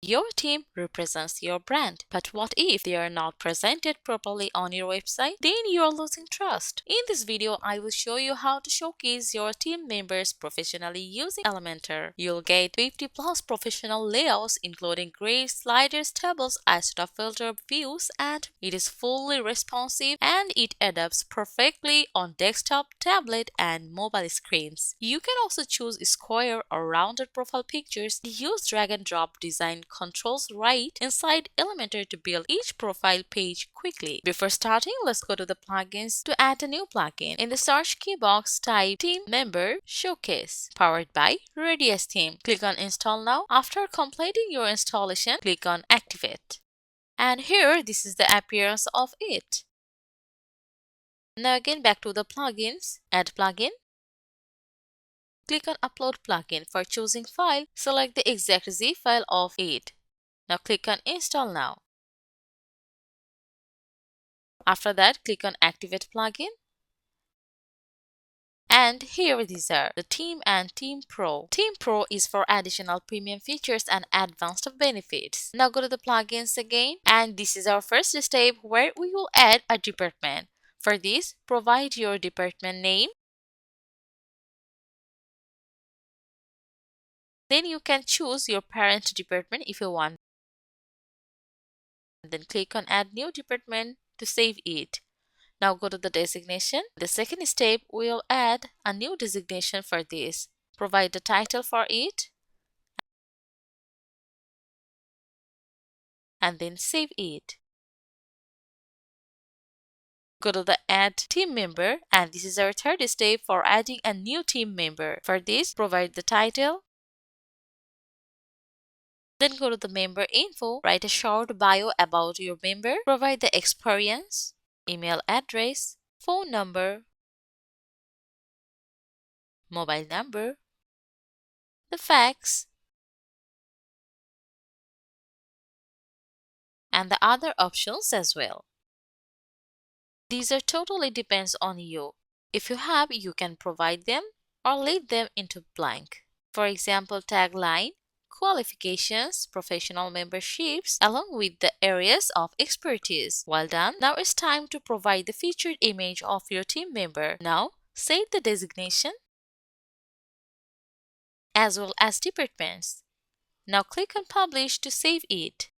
Your team represents your brand. But what if they are not presented properly on your website? Then you are losing trust. In this video, I will show you how to showcase your team members professionally using Elementor. You'll get 50 plus professional layouts including grids, sliders, tables, Isotope filter, views, and it is fully responsive and it adapts perfectly on desktop, tablet, and mobile screens. You can also choose square or rounded profile pictures. Use drag and drop design controls right inside Elementor to build each profile page quickly. Before starting, let's go to the plugins to add a new plugin. In the search key box, type Team Member Showcase, powered by Radius Theme. Click on Install Now. After completing your installation, click on Activate. And here, this is the appearance of it. Now again, back to the plugins. Add plugin. Click on Upload plugin. For choosing file, select the exact zip file of it. Now click on Install Now. After that, click on Activate plugin. And here these are the Team and Team Pro. Team Pro is for additional premium features and advanced benefits. Now go to the plugins again, and this is our first step where we will add a department. For this, provide your department name. Then you can choose your parent department if you want. Then click on Add New Department to save it. Now go to the designation. The second step, we'll add a new designation for this. Provide the title for it and then save it. Go to the Add Team Member, and this is our third step for adding a new team member. For this, provide the title. Then go to the member info, write a short bio about your member, provide the experience, email address, phone number, mobile number, the fax, and the other options as well. These are totally depends on you. If you have, you can provide them or leave them into blank. For example, tagline, qualifications, professional memberships, along with the areas of expertise. Well done. Now it's time to provide the featured image of your team member. Now, set the designation as well as departments. Now click on Publish to save it.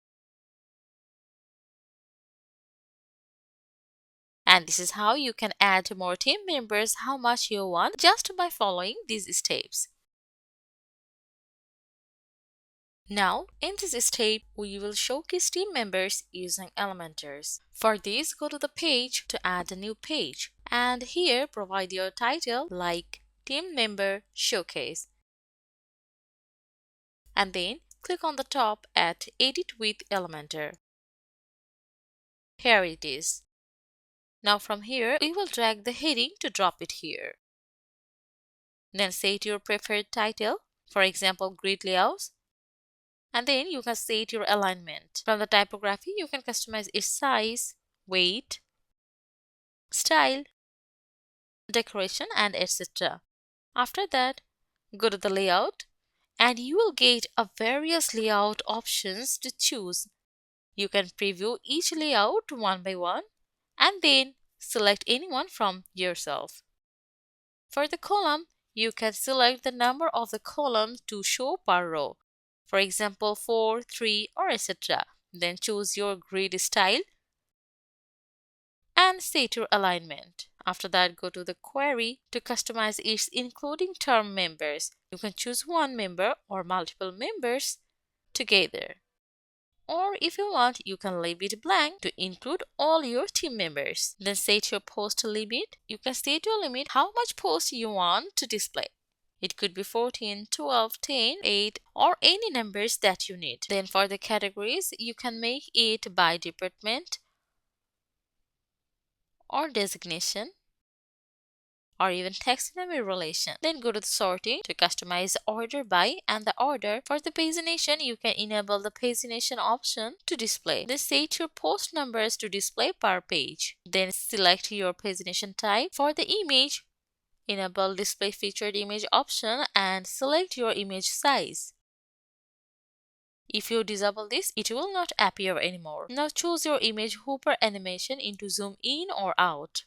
And this is how you can add more team members how much you want just by following these steps. Now, in this step, we will showcase team members using Elementors. For this, go to the page to add a new page. And here, provide your title like Team Member Showcase. And then, click on the top at Edit with Elementor. Here it is. Now from here, we will drag the heading to drop it here. Then set your preferred title, for example, Grid Layouts. And then you can set your alignment. From the typography, you can customize its size, weight, style, decoration, and etc. After that, go to the layout and you will get a various layout options to choose. You can preview each layout one by one and then select any one from yourself. For the column, you can select the number of the columns to show per row. For example, 4, 3, or etc. Then choose your grid style and set your alignment. After that, go to the query to customize its including term members. You can choose one member or multiple members together. Or if you want, you can leave it blank to include all your team members. Then set your post limit. You can set your limit how much posts you want to display. It could be 14, 12, 10, 8, or any numbers that you need. Then for the categories, you can make it by department or designation or even taxonomy relation. Then go to the sorting to customize order by and the order. For the pagination, you can enable the pagination option to display. Then set your post numbers to display per page. Then select your pagination type. For the image, enable display featured image option and select your image size. If you disable this, it will not appear anymore. Now choose your image hover animation into zoom in or out.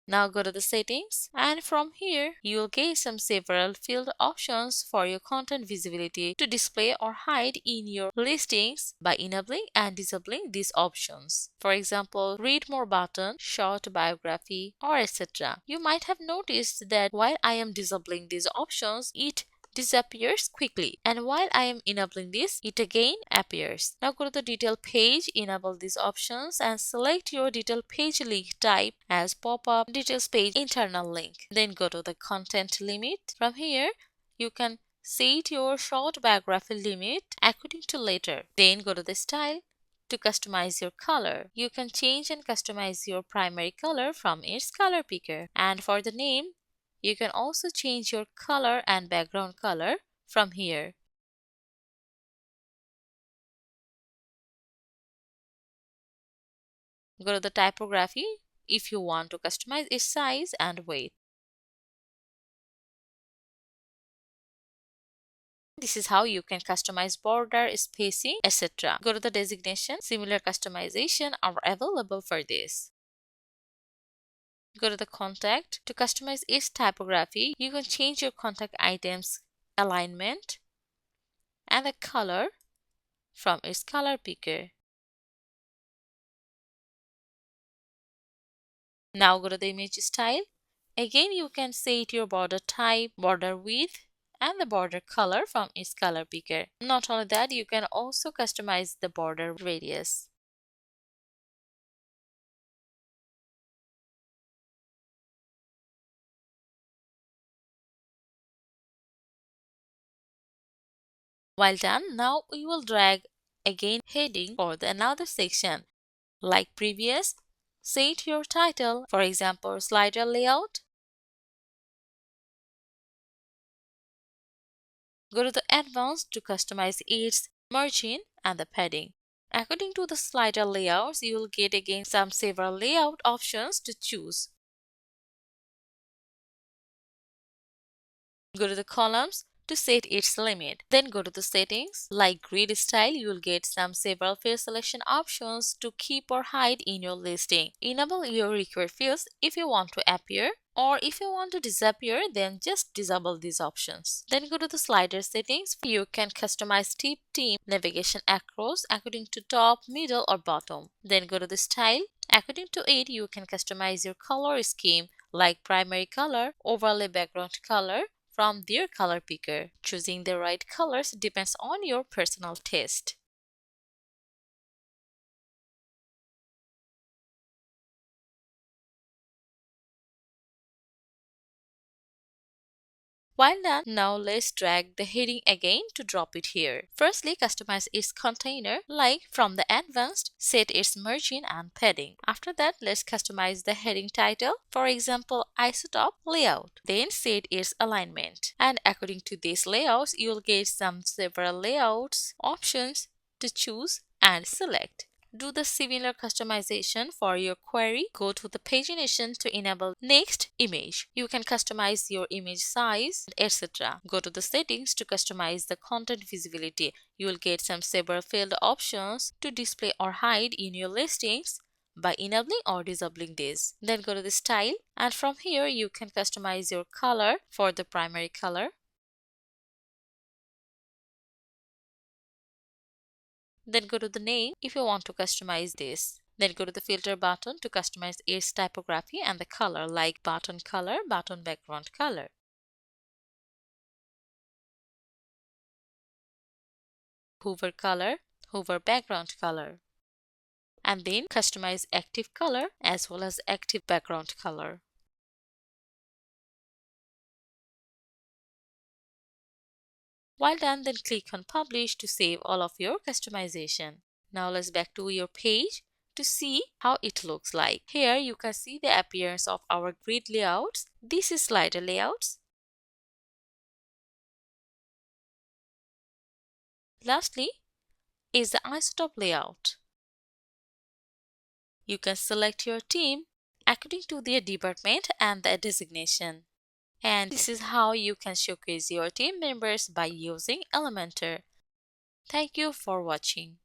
Now go to the settings, and from here you'll get some several field options for your content visibility to display or hide in your listings by enabling and disabling these options. For example, read more button, short biography, or etc. You might have noticed that while I am disabling these options, it disappears quickly, and while I am enabling this, it again appears. Now go to the detail page, enable these options, and select your detail page link type as pop-up details page internal link. Then go to the content limit. From here you can set your short biography limit according to letter. Then go to the style to customize your color. You can change and customize your primary color from its color picker. And for the name, you can also change your color and background color from here. Go to the typography if you want to customize its size and weight. This is how you can customize border, spacing, etc. Go to the designation. Similar customization are available for this. Go to the contact. To customize its typography, you can change your contact items alignment and the color from its color picker. Now go to the image style. Again, you can set your border type, border width, and the border color from its color picker. Not only that, you can also customize the border radius. While done, now we will drag again heading for the another section. Like previous, set your title, for example, slider layout. Go to the advanced to customize its margin and the padding. According to the slider layouts, you will get again some several layout options to choose. Go to the columns to set its limit. Then go to the settings. Like grid style, you will get some several field selection options to keep or hide in your listing. Enable your required fields if you want to appear, or if you want to disappear, then just disable these options. Then go to the slider settings. You can customize tip theme navigation across according to top, middle, or bottom. Then go to the style. According to it, you can customize your color scheme like primary color, overlay background color from their color picker. Choosing the right colors depends on your personal taste. While done, now let's drag the heading again to drop it here. Firstly, customize its container, like from the advanced, set its margin and padding. After that, let's customize the heading title, for example, Isotope layout. Then set its alignment. And according to these layouts, you'll get some several layouts options to choose and select. Do the similar customization for your query. Go to the pagination to enable next image. You can customize your image size, etc. Go to the settings to customize the content visibility. You will get some several field options to display or hide in your listings by enabling or disabling this. Then go to the style, and from here you can customize your color for the primary color. Then go to the name if you want to customize this. Then go to the filter button to customize its typography and the color, like button color, button background color. Hover color, hover background color. And then customize active color as well as active background color. While done, then click on Publish to save all of your customization. Now let's back to your page to see how it looks like. Here you can see the appearance of our grid layouts. This is slider layouts. Lastly is the Isotope layout. You can select your team according to their department and their designation. And this is how you can showcase your team members by using Elementor. Thank you for watching.